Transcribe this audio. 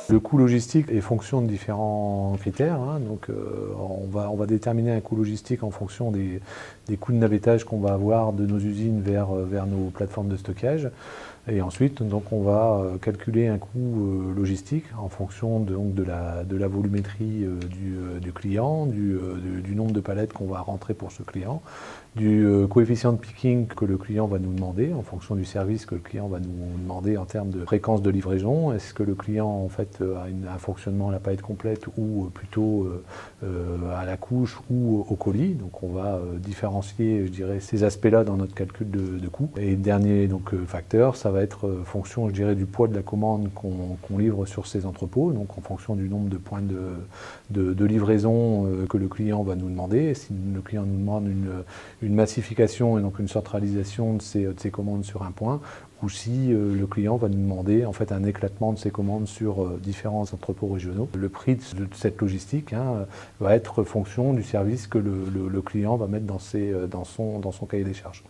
Le coût logistique est fonction de différents critères. Donc, on va déterminer un coût logistique en fonction des coûts de navettage qu'on va avoir de nos usines vers nos plateformes de stockage. Et ensuite, donc, on va calculer un coût logistique en fonction de la volumétrie du client, du nombre de palettes qu'on va rentrer pour ce client, du coefficient de picking que le client va nous demander en fonction du service que le client va nous demander en termes de fréquence de livraison. Est-ce que le client en fait a un fonctionnement à la palette complète ou plutôt à la couche ou au colis? Donc on va différencier, je dirais, ces aspects-là dans notre calcul de coût. Et dernier facteur, ça va être fonction, je dirais, du poids de la commande qu'on livre sur ces entrepôts, donc en fonction du nombre de points de livraison que le client va nous demander. Si le client nous demande une massification et donc une centralisation de ces commandes sur un point, ou si le client va nous demander en fait un éclatement de ses commandes sur différents entrepôts régionaux. Le prix de cette logistique va être fonction du service que le client va mettre dans son cahier des charges.